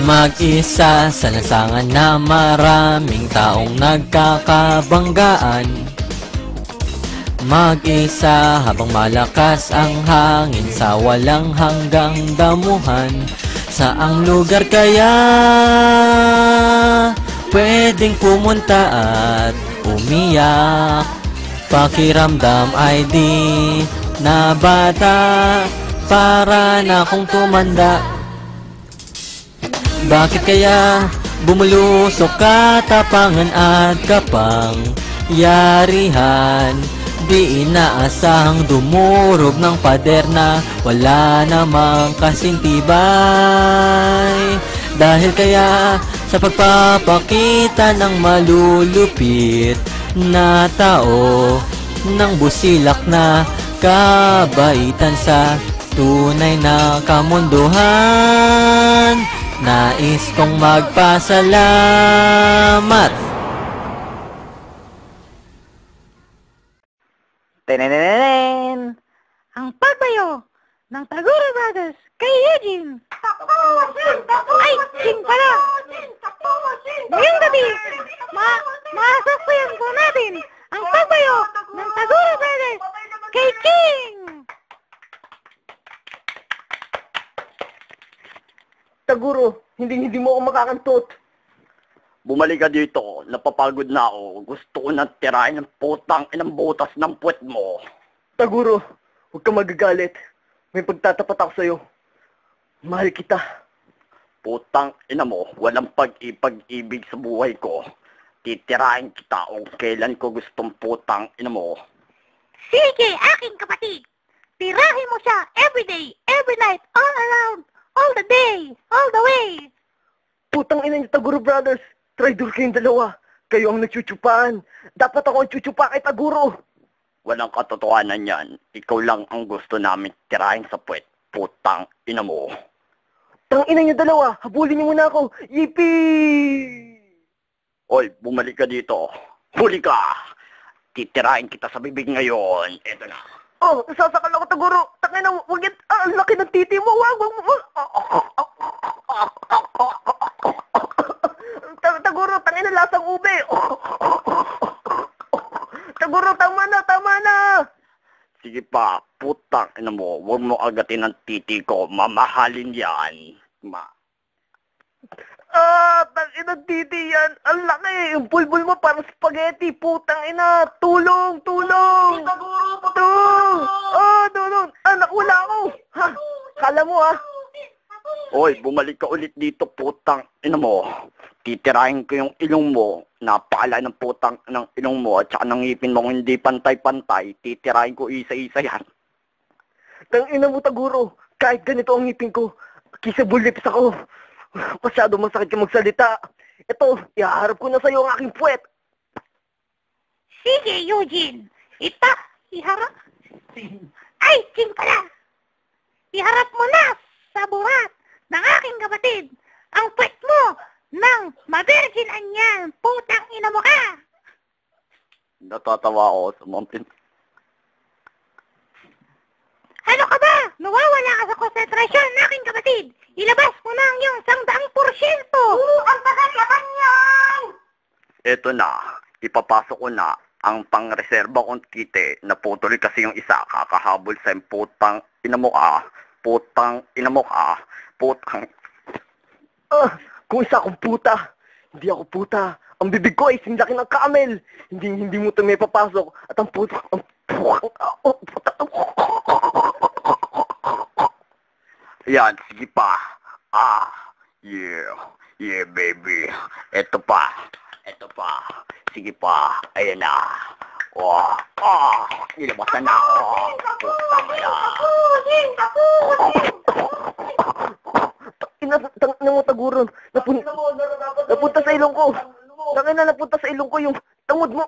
Mag-isa sa lansangan na maraming taong nagkakabanggaan. Mag-isa habang malakas ang hangin sa walang hanggang damuhan. Saang lugar kaya pwedeng pumunta at umiyak? Pakiramdam ay di na bata, para na akong tumanda. Bakit kaya bumulusok katapangan at kapangyarihan? Di inaasahang dumurog ng pader na wala namang kasintibay. Dahil kaya sa pagpapakita ng malulupit na tao, ng busilak na kabaitan sa tunay na kamunduhan, nais kong magpasalamat. Tenenenen! Ang pagbayo ng Taguro Brothers kay Eugene. Ay, Ching pala! Ngayong gabi, masasayan po natin ang pagbayo ng Taguro Brothers kay Ching! Taguro, hindi mo ako makakantot. Bumalik ka dito, napapagod na ako. Gusto ko nang tirahin ng putang inang butas ng puwet mo. Taguro, huwag kang magagalit. May pagtatapat ako sa'yo. Mahal kita. Putang ina mo, walang pag-ibig sa buhay ko. Titirahin kita kung kailan ko gustong putang ina mo. Sige, aking kapatid! Tirahin mo siya every day, every night, all around, all the day, all the way! Putang ina niyo, Taguro Brothers. Traidor kayong dalawa. Kayo ang nagchuchupaan. Dapat ako ang chuchupa kay Taguro. Walang katotohanan yan. Ikaw lang ang gusto namin tirahin sa puwet. Putang ina mo. Tang ina niyo dalawa. Habulin niyo muna ako. Yippee! Oy, bumalik ka dito. Huli ka! Titirahin kita sa bibig ngayon. Eto na. Oh, nasasakal ako, Taguro. Tangina, wag yan. Ang laki ng titi mo. Wag mo. Taguro, tangina, lasang ube. Taguro, tama na. Sige pa, putang ina mo. Huwag mo agatin ang titi ko. Mamahalin yan. Tangina, titi yan. Ang laki. Yung bulbul mo parang spaghetti. Putang ina. Tulong. Taguro, tulong. Tulong. Nakula ako. Ha? Kala mo, ha? Oy, bumalik ka ulit dito, putang ina mo. Titirahin ko yung ilong mo. Napakala ng putang ng ilong mo at saka ng ngipin mo kung hindi pantay-pantay. Titirahin ko isa-isa yan. Tangina mo, Taguro. Kahit ganito ang ngipin ko, kissable lips ako. Masyado masakit ka magsalita. Ito, ihaharap ko na sa'yo ang aking puwet. Sige, Eugene. Iharap. Ay, Ching pala. Iharap mo na sa buhat ng aking kapatid ang puwet mo ng ma-virgin anyan. Putang ina mo ka. Natatawa ako sa mga Ano ka ba? Nawawala ka sa konsentrasyon ng aking kapatid. Ilabas mo na ang iyong 100%. Ang tagal-tagal niyan! Eto na, ipapasok ko na ang pangreserba kong kite. Naputuloy kasi yung isa, kakahabol sa putang ina mo ka. Putang ina mo ka. Putang. Kung isa akong puta, hindi ako puta. Ang bibig ko ay sinlaki ng camel. Hindi mo ito may papasok. At ang puta, Yan, sige pa. Yeah, baby. Eto pa. Sige pa. Ayan na. Nilabasan na ako. Putang ina. Tangina mo, Taguro. Napunta sa ilong ko. Napunta sa ilong ko yung tamod mo.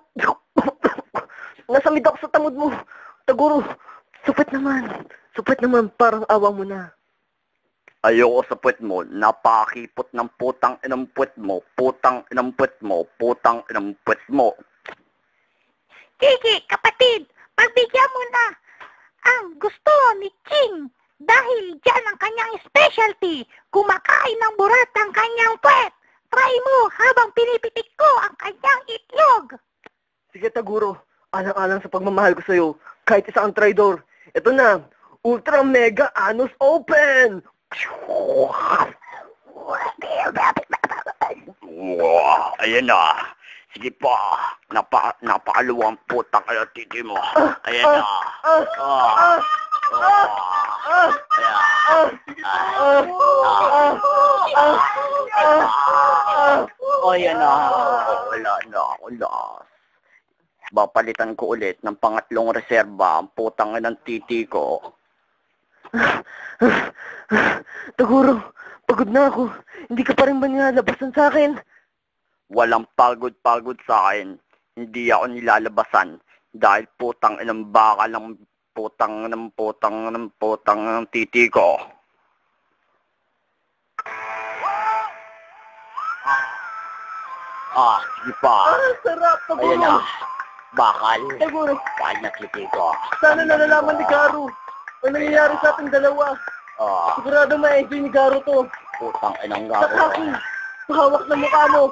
Nasamid ako sa tamod mo. Taguro, supet naman. Parang awa mo na. Ayoko sa puwet mo. Napakipot ng putang inang puwet mo. Putang inang puwet mo. Putang inang puwet mo. Sige, kapatid. Pagbigyan mo na ang gusto ni Ching Dahil dyan ang kanyang specialty, kumakain ng burat ang kanyang puwet. Try mo habang pinipitik ko ang kanyang itlog. Sige, Taguro. Alang-alang sa pagmamahal ko sa'yo, kahit isa kang traidor. Ito na, Ultra Mega Anus Open! Wow, ayan na. Sige pa. Napakaluwang putang kayo titi mo. Ayan na. Ayan na. Wala na. Wala. Babalitan ko ulit ng pangatlong reserba ang putang ng titi ko. Taguro, pagod na ako. Hindi ka pa rin ba nilalabasan sa akin? Walang pagod-pagod sa akin. Hindi ako nilalabasan dahil putang inang baka ng putang ng titi ko. Sige pa. Sarap, Taguro. Ayan na. Bakal. Taguro, Bakal na titi ko. sana nalalaman ni Garo. Ano nangyayari sa ating dalawa? Sigurado ma-enjoy ni Garo to. Putang inang Sa garo. kaki, pahawak ng mukha mo.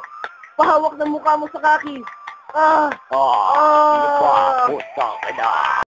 Pahawak ng mukha mo sa kaki. Sige pa. Putang ina.